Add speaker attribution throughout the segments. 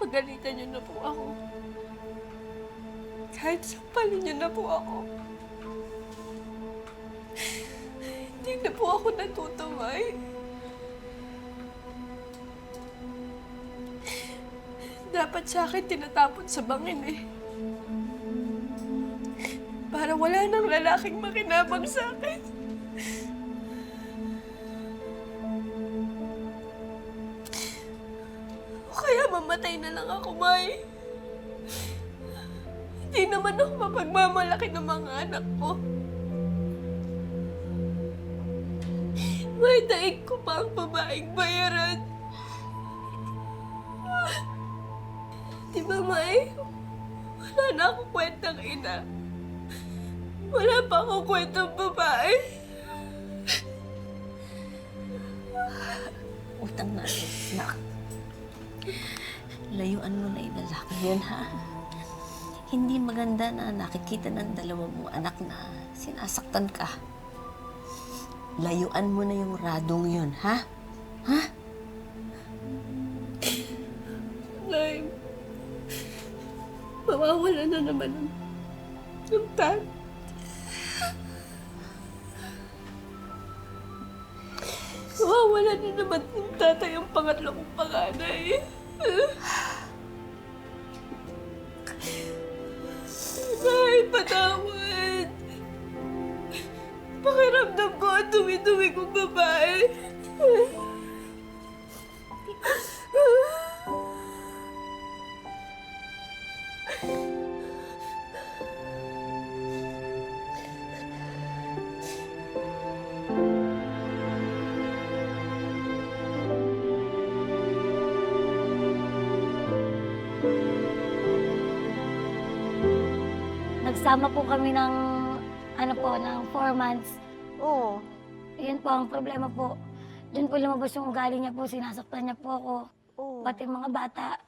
Speaker 1: pagalitan niyo na po ako. Kahit sampalin niyo na po ako. Hindi na po ako natutuway. Dapat sa akin tinatapon sa bangin eh. Para wala nang lalaking makinabang sa akin. O kaya mamatay na lang ako, May. Hindi naman ako mapagmamalaki ng mga anak ko. May daig ko pa ang babaeng bayaran. Di ba, May? Wala na akong kwentang ina. Wala pa akong kwentang babae.
Speaker 2: Utang na, nak. Layuan mo na yung lalaki yun, ha? Hindi maganda na nakikita ng dalawa mong anak na sinasaktan ka. Layuan mo na yung radong yun, ha? Ha?
Speaker 1: Nay, mawawala na naman ang tan. Mawawala na naman ng tatay ang pangatlo kong panganay. Nay, patawad. Pakiramdam ko ang dumi-dumi kong babae.
Speaker 3: Nagsama po kami ng, ng 4 months.
Speaker 4: Oo.
Speaker 3: Iyan po ang problema po. Doon po lumabas yung ugali niya po, sinasaktan niya po ako.
Speaker 4: Oo.
Speaker 3: Pati mga bata.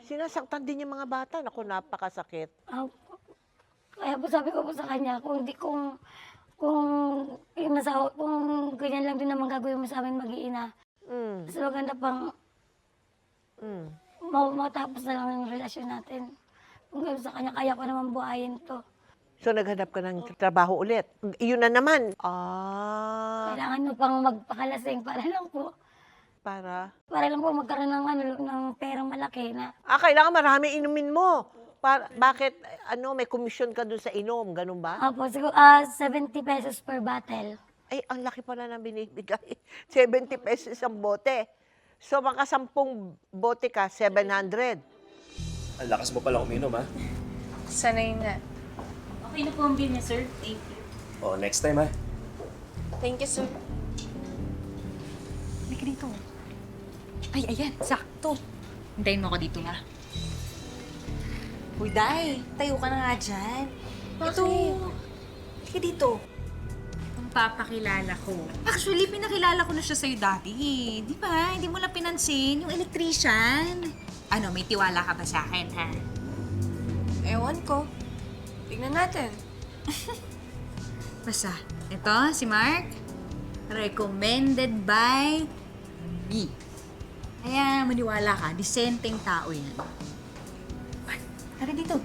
Speaker 4: Sinasaktan din yung mga bata. Naku, napakasakit.
Speaker 3: Kaya po sabi ko po sa kanya, kung ganyan lang din naman gagawin mo sa amin mag-iina. Mas maganda pang matapos na lang yung relasyon natin. Kung gano'n sa kanya, kaya ko naman buhayin to.
Speaker 4: So, naghanap ka ng trabaho ulit. Iyon na naman.
Speaker 3: Kailangan mo pang magpakalasing para lang po magkaroon ng perang malaki na.
Speaker 4: Kailangan marami inumin mo. Bakit, may komisyon ka dun sa inom, ganun ba?
Speaker 3: Opo, siguro 70 pesos per bottle.
Speaker 4: Ay, ang laki pala na binibigay. 70 pesos ang bote. So, maka 10 bote ka, 700.
Speaker 5: Ang lakas mo pala uminom, ha?
Speaker 1: Sanay na.
Speaker 2: Okay na po ang bill niya, sir. Thank you.
Speaker 5: Oh, next time, ha?
Speaker 1: Thank you, sir.
Speaker 6: Halika dito. Ay, ayan, sakto. Hintayin mo ako dito, ha? Uy, Day, tayo ka na nga dyan. Ito. Halika dito. Ang papakilala ko. Actually, pinakilala ko na siya sa'yo dati. Di ba? Hindi mo lang pinansin. Yung electrician. Ano, may tiwala ka ba sa akin, ha?
Speaker 1: Ewan ko. Tignan natin.
Speaker 6: Basta, ito, si Mark. Recommended by me. Kaya maniwala ka, disenteng tao yan. Ay, tara dito.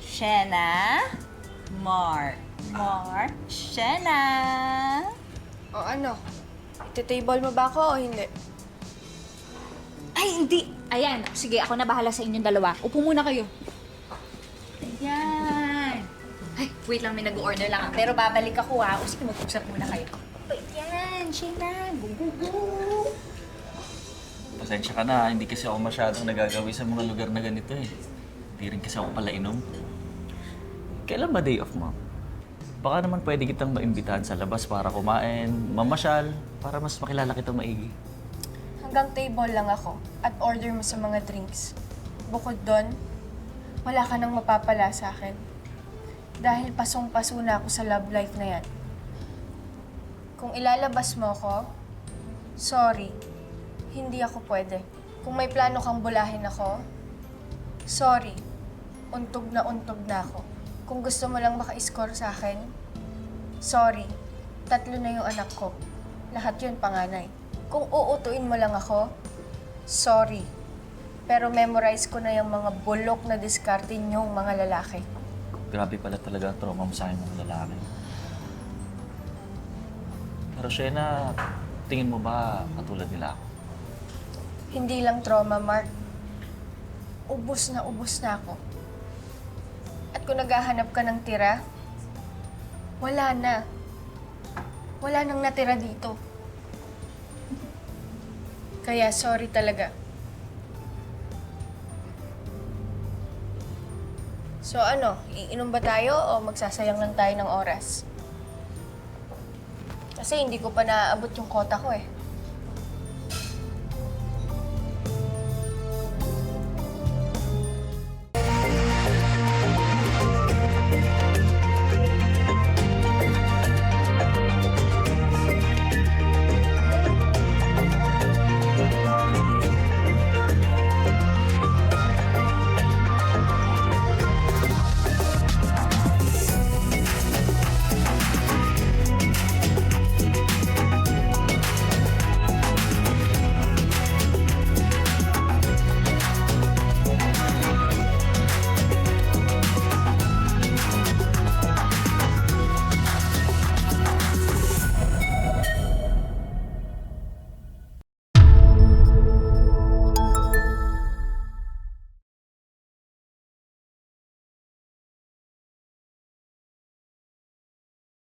Speaker 6: Shena. Mark. Mark. Shena.
Speaker 1: O ano? Iti-table mo ba ako o hindi?
Speaker 6: Ay, hindi. Ayan, sige, ako na bahala sa inyong dalawa. Upo muna kayo. Ayan. Ay, wait lang, may nag-order lang. Pero babalik ako, ha. O sige, mag-usap muna kayo. Ayan, Shena. Go, go, go.
Speaker 5: Pasensya ka na, hindi kasi ako masyadong nagagawi sa mga lugar na ganito, eh. Hindi rin kasi ako pala inom. Kailan ba day off mo? Baka naman pwede kitang maimbitahan sa labas para kumain, mamasyal, para mas makilala kitang maigi.
Speaker 1: Hanggang table lang ako at order mo sa mga drinks. Bukod doon, wala ka nang mapapala sa akin. Dahil pasong-paso na ako sa love life na yan. Kung ilalabas mo ako, sorry, hindi ako pwede. Kung may plano kang bulahin ako, sorry, untog na ako. Kung gusto mo lang maka-score sa akin, sorry, 3 na yung anak ko. Lahat yun panganay. Kung uutuin mo lang ako, Sorry. Pero memorize ko na yung mga bulok na diskarte niyong mga lalaki.
Speaker 5: Grabe pala talaga ang trauma mo sa akin mga lalaki. Pero Shena, tingin mo ba katulad nila ako?
Speaker 1: Hindi lang trauma, Mark. Ubus na ako. At kung naghahanap ka ng tira, wala na. Wala nang natira dito. Kaya sorry talaga. So ano, iinom ba tayo o magsasayang lang tayo ng oras? Kasi hindi ko pa naaabot yung kota ko eh.